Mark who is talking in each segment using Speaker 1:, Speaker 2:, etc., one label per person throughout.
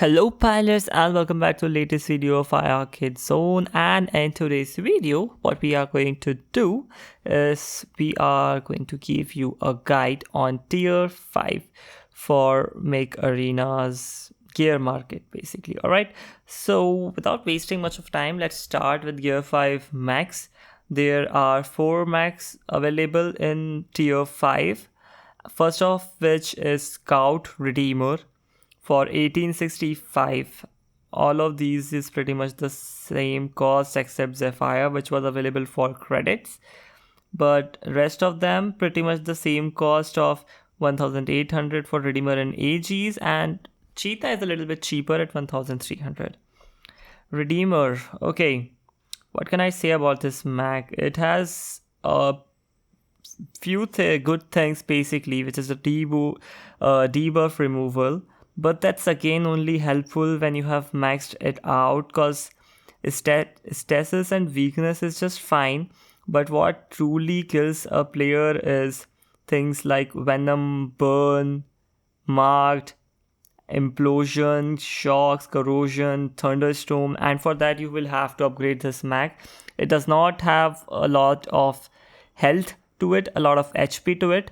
Speaker 1: Hello pilots and welcome back to the latest video of our arcade zone. And in today's video what we are going to do is we are going to give you a guide on tier 5 for Mech Arena's gear market basically. Alright, so without wasting much of time, let's start with gear 5 mechs. There are 4 mechs available in tier 5. First of which is Scout Redeemer for 1865. All of these is pretty much the same cost except Zephyr, which was available for credits, but rest of them pretty much the same cost of 1800 for Redeemer and AGs, and Cheetah is a little bit cheaper at 1300. Redeemer, okay, what can I say about this Mac? It has a few good things basically, which is a debuff removal, but that's again only helpful when you have maxed it out, because stasis and weakness is just fine, but what truly kills a player is things like venom, burn, marked, implosion, shocks, corrosion, thunderstorm, and for that you will have to upgrade this Mac. It does not have a lot of health to it, a lot of HP to it,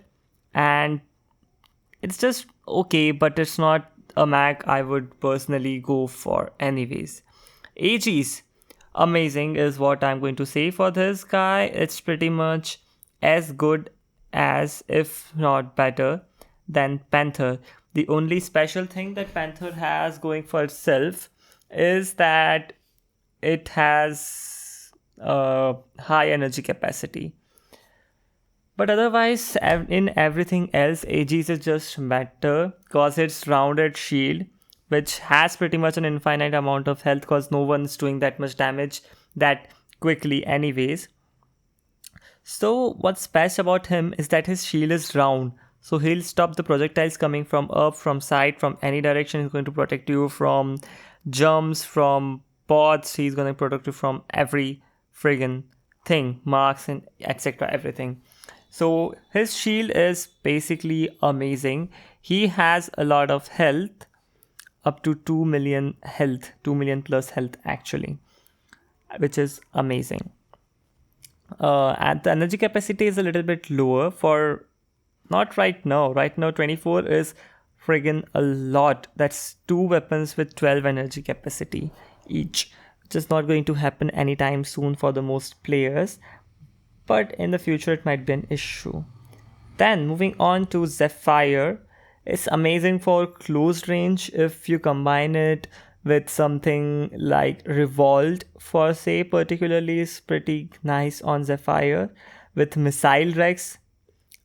Speaker 1: and it's just okay, but it's not a Mac I would personally go for anyways. AGs, amazing is what I'm going to say for this guy. It's pretty much as good as, if not better, than Panther. The only special thing that Panther has going for itself is that it has high energy capacity. But otherwise, in everything else, AGs is just better because it's rounded shield, which has pretty much an infinite amount of health because no one's doing that much damage that quickly anyways. So what's best about him is that his shield is round. So he'll stop the projectiles coming from up, from side, from any direction. He's going to protect you from jumps, from pods. He's going to protect you from every friggin' thing, marks and etc. everything. So his shield is basically amazing. He has a lot of health, up to 2 million health, 2 million plus health actually, which is amazing. And the energy capacity is a little bit lower for, not right now. Right now 24 is friggin' a lot. That's 2 weapons with 12 energy capacity each, which is not going to happen anytime soon for the most players, but in the future it might be an issue. Then moving on to Zephyr, it's amazing for close range if you combine it with something like Revolt for say, particularly is pretty nice on Zephyr with Missile Rex.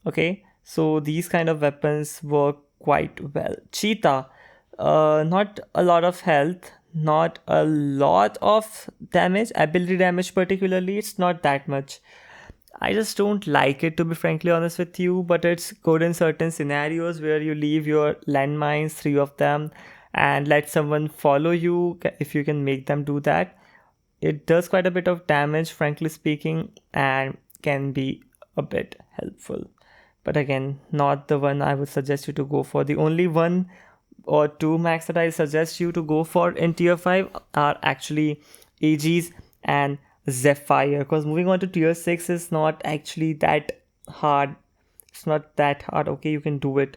Speaker 1: Okay, so these kind of weapons work quite well. Cheetah, not a lot of health, not a lot of damage, ability damage particularly, it's not that much. I just don't like it, to be frankly honest with you, but it's good in certain scenarios where you leave your landmines, 3 of them, and let someone follow you if you can make them do that. It does quite a bit of damage, frankly speaking, and can be a bit helpful. But again, not the one I would suggest you to go for. The only 1 or 2 max that I suggest you to go for in tier 5 are actually AGs and Zephyr, because moving on to tier 6 is not actually that hard. It's not that hard. Okay, you can do it,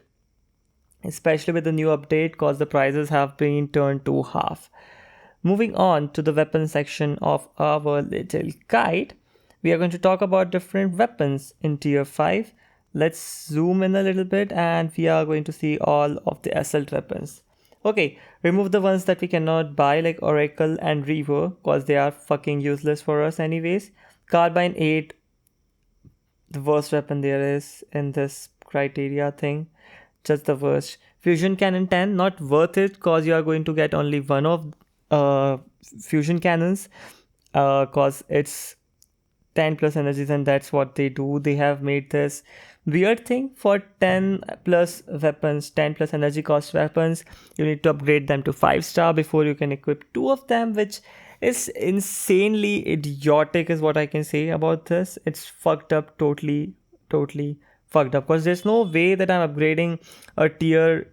Speaker 1: especially with the new update, because the prices have been turned to half. Moving on to the weapon section of our little guide, we are going to talk about different weapons in tier 5. Let's zoom in a little bit and we are going to see all of the assault weapons. Okay, remove the ones that we cannot buy like Oracle and Reaver, because they are fucking useless for us anyways. Carbine 8, the worst weapon there is in this criteria thing, just the worst. Fusion Cannon 10, not worth it, because you are going to get only 1 of fusion cannons, because it's 10 plus energies and that's what they do. They have made this weird thing for 10 plus weapons, 10 plus energy cost weapons. You need to upgrade them to 5-star before you can equip 2 of them, which is insanely idiotic is what I can say about this. It's fucked up, totally fucked up, because there's no way that I'm upgrading a tier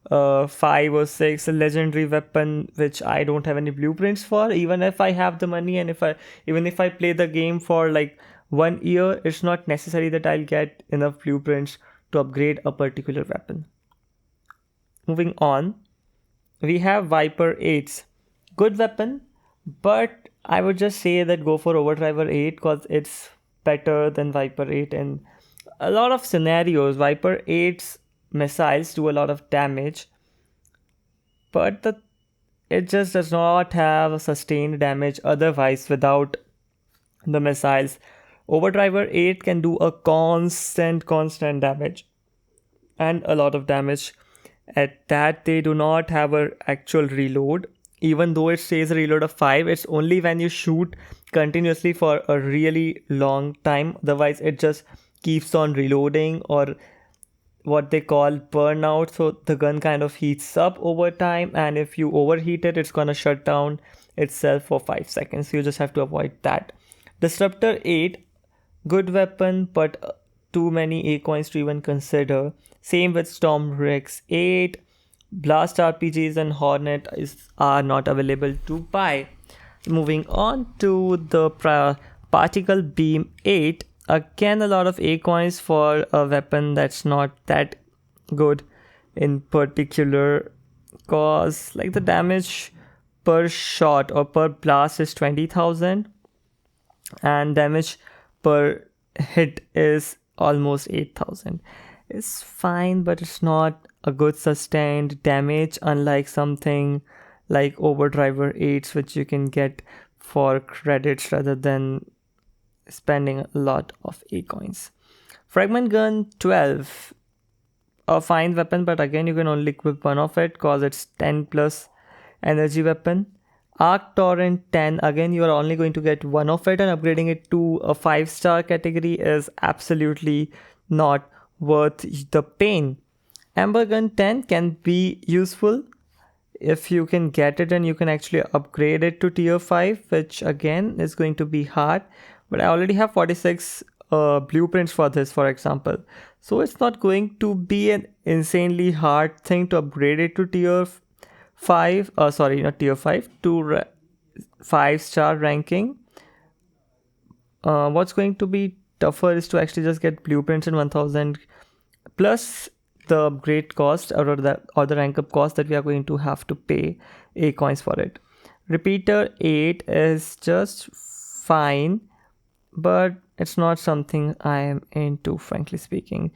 Speaker 1: 5 or 6 legendary weapon which I don't have any blueprints for. Even if I have the money and even if I play the game for like 1 year, it's not necessary that I'll get enough blueprints to upgrade a particular weapon. Moving on, we have Viper 8s. Good weapon, but I would just say that go for Overdriver 8 because it's better than Viper 8 in a lot of scenarios. Viper 8's missiles do a lot of damage, but it just does not have sustained damage otherwise without the missiles. Overdriver 8 can do a constant damage and a lot of damage. At that, they do not have an actual reload. Even though it says a reload of 5, it's only when you shoot continuously for a really long time. Otherwise, it just keeps on reloading, or what they call burnout. So the gun kind of heats up over time, and if you overheat it, it's gonna shut down itself for 5 seconds. So you just have to avoid that. Disruptor 8, good weapon, but too many A coins to even consider. Same with Storm Rex 8. Blast RPGs and Hornet are not available to buy. Moving on to the Particle Beam 8. Again, a lot of A coins for a weapon that's not that good in particular, cause like the damage per shot or per blast is 20,000 and damage per hit is almost 8,000. It's fine, but it's not a good sustained damage, unlike something like Overdriver 8s, which you can get for credits rather than spending a lot of A coins. Fragment Gun 12, a fine weapon, but again you can only equip one of it because it's 10 plus energy weapon. Arc Torrent 10, again you are only going to get one of it, and upgrading it to a 5-star category is absolutely not worth the pain. Amber Gun 10 can be useful if you can get it and you can actually upgrade it to tier 5, which again is going to be hard, but I already have 46 blueprints for this, for example, so it's not going to be an insanely hard thing to upgrade it to tier 5, sorry, not tier 5, to 5-star ranking. What's going to be tougher is to actually just get blueprints in 1000 plus the upgrade cost or the rank up cost that we are going to have to pay A coins for it. Repeater 8 is just fine, but it's not something I am into, frankly speaking.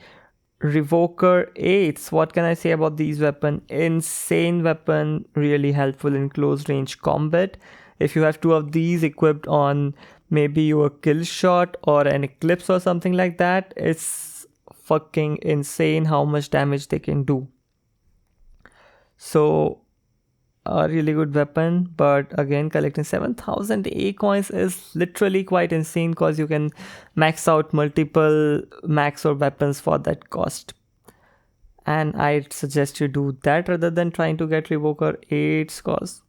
Speaker 1: Revoker 8s, what can I say about these weapons? Insane weapon, really helpful in close range combat. If you have two of these equipped on maybe your kill shot or an eclipse or something like that, it's fucking insane how much damage they can do. So a really good weapon, but again collecting 7,000 A coins is literally quite insane because you can max out multiple mechs or weapons for that cost, and I'd suggest you do that rather than trying to get Revoker 8s cause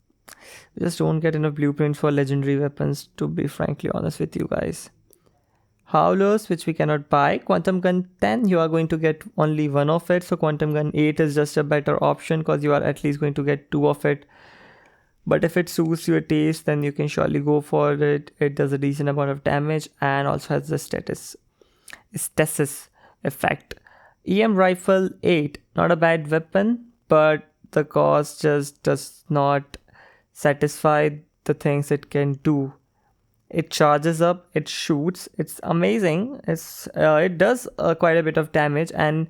Speaker 1: you just don't get enough blueprints for legendary weapons, to be frankly honest with you guys. Howlers, which we cannot buy. Quantum Gun 10, you are going to get only one of it, so Quantum Gun 8 is just a better option because you are at least going to get two of it. But if it suits your taste, then you can surely go for it. It does a decent amount of damage and also has the stasis effect. EM Rifle 8, not a bad weapon, but the cost just does not satisfy the things it can do. It charges up, it shoots, it's amazing. It does quite a bit of damage, and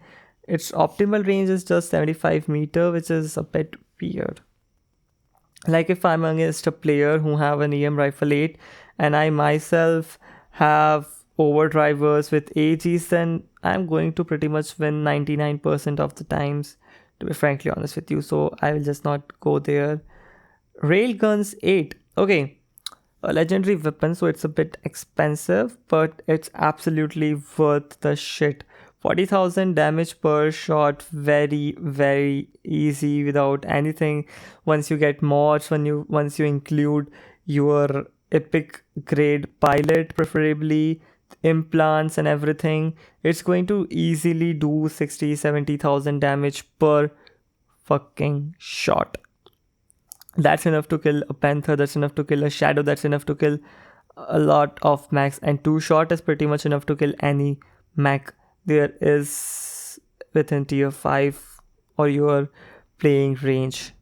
Speaker 1: its optimal range is just 75 meters, which is a bit weird. Like if I'm against a player who have an EM Rifle 8 and I myself have overdrivers with AGs, then I'm going to pretty much win 99% of the times, to be frankly honest with you, so I will just not go there. Railguns 8, okay, a legendary weapon, so it's a bit expensive, but it's absolutely worth the shit. 40,000 damage per shot, very very easy without anything. Once you get mods, once you include your epic grade pilot, preferably implants and everything, it's going to easily do 60,000-70,000 damage per fucking shot. That's enough to kill a Panther, that's enough to kill a Shadow, that's enough to kill a lot of mechs, and 2 shot is pretty much enough to kill any mech there is within tier 5 or your playing range.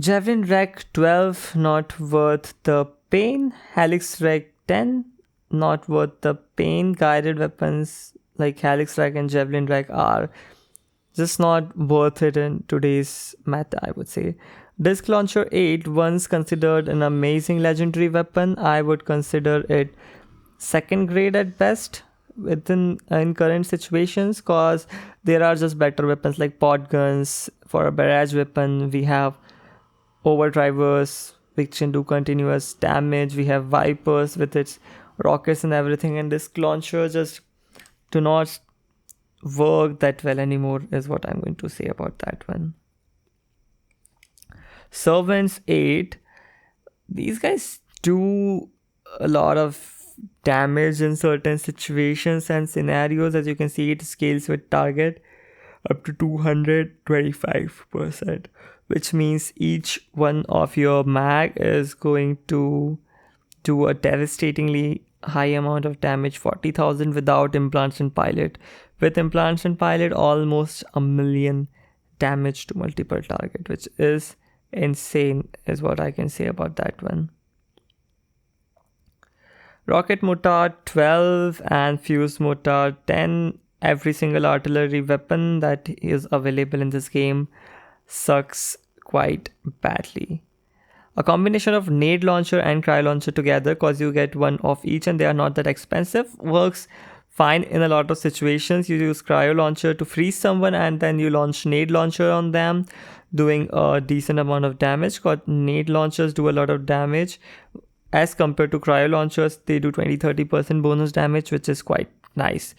Speaker 1: Javelin Rack 12, not worth the pain. Helix Rack 10, not worth the pain. Guided weapons like Helix Rack and Javelin Rack are just not worth it in today's meta, I would say. Disc Launcher 8, once considered an amazing legendary weapon, I would consider it second grade at best in current situations, cause there are just better weapons like pod guns. For a barrage weapon, we have overdrivers which can do continuous damage. We have Vipers with its rockets and everything, and Disc Launcher just do not work that well anymore is what I'm going to say about that one. Servants 8, these guys do a lot of damage in certain situations and scenarios. As you can see, it scales with target up to 225%, which means each one of your mag is going to do a devastatingly high amount of damage, 40,000 without implants and pilot. With implants and pilot, almost 1,000,000 damage to multiple target, which is insane is what I can say about that one. Rocket Mortar 12 and Fuse Mortar 10. Every single artillery weapon that is available in this game sucks quite badly. A combination of nade launcher and cryo launcher together, cause you get one of each and they are not that expensive, works fine in a lot of situations. You use cryo launcher to freeze someone and then you launch nade launcher on them, doing a decent amount of damage, cause nade launchers do a lot of damage. As compared to cryo launchers, they do 20-30% bonus damage, which is quite nice.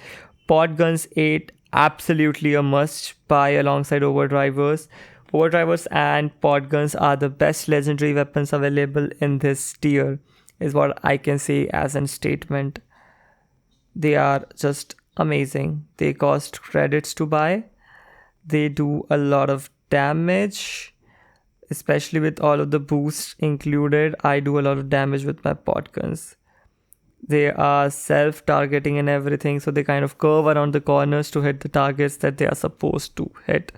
Speaker 1: Pod guns 8, absolutely a must buy alongside overdrivers. Overdrivers and pod guns are the best legendary weapons available in this tier, is what I can say as a statement. They are just amazing. They cost credits to buy. They do a lot of damage, especially with all of the boosts included. I do a lot of damage with my pod guns. They are self-targeting and everything, so they kind of curve around the corners to hit the targets that they are supposed to hit.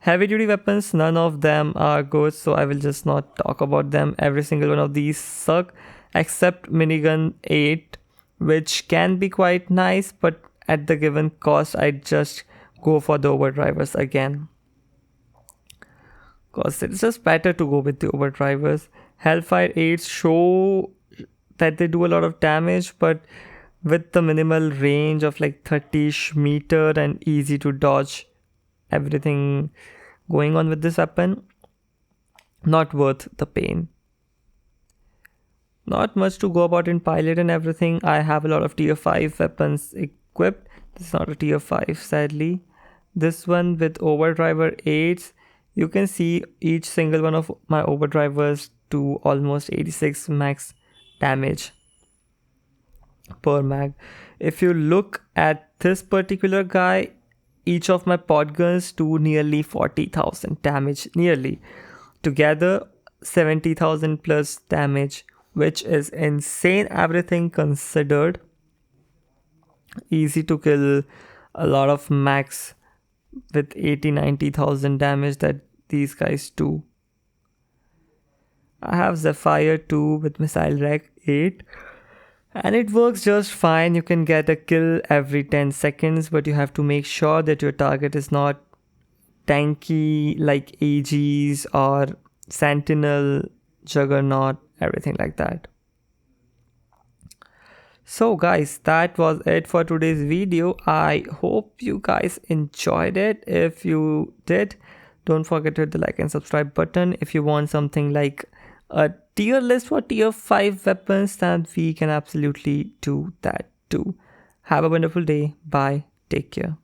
Speaker 1: Heavy duty weapons, none of them are good, so I will just not talk about them. Every single one of these suck except Minigun 8, which can be quite nice, but at the given cost I just go for the overdrivers again, because it's just better to go with the overdrivers. Hellfire 8 show that they do a lot of damage, but with the minimal range of like 30-ish meter and easy to dodge everything going on with this weapon, not worth the pain. Not much to go about in pilot and everything. I have a lot of tier 5 weapons equipped. This is not a tier 5 sadly. This one with overdriver 8s, you can see each single one of my overdrivers do almost 86 max damage per mag. If you look at this particular guy, each of my pod guns do nearly 40,000 damage, nearly. Together 70,000 plus damage, which is insane, everything considered. Easy to kill a lot of max with 80-90,000 damage that these guys do. I have Zephyr 2 with Missile Rack 8 and it works just fine. You can get a kill every 10 seconds, but you have to make sure that your target is not tanky like AGs or Sentinel, Juggernaut, everything like that. So guys, that was it for today's video. I hope you guys enjoyed it. If you did, don't forget to hit the like and subscribe button. If you want something like a tier list for tier 5 weapons, then we can absolutely do that too. Have a wonderful day. Bye. Take care.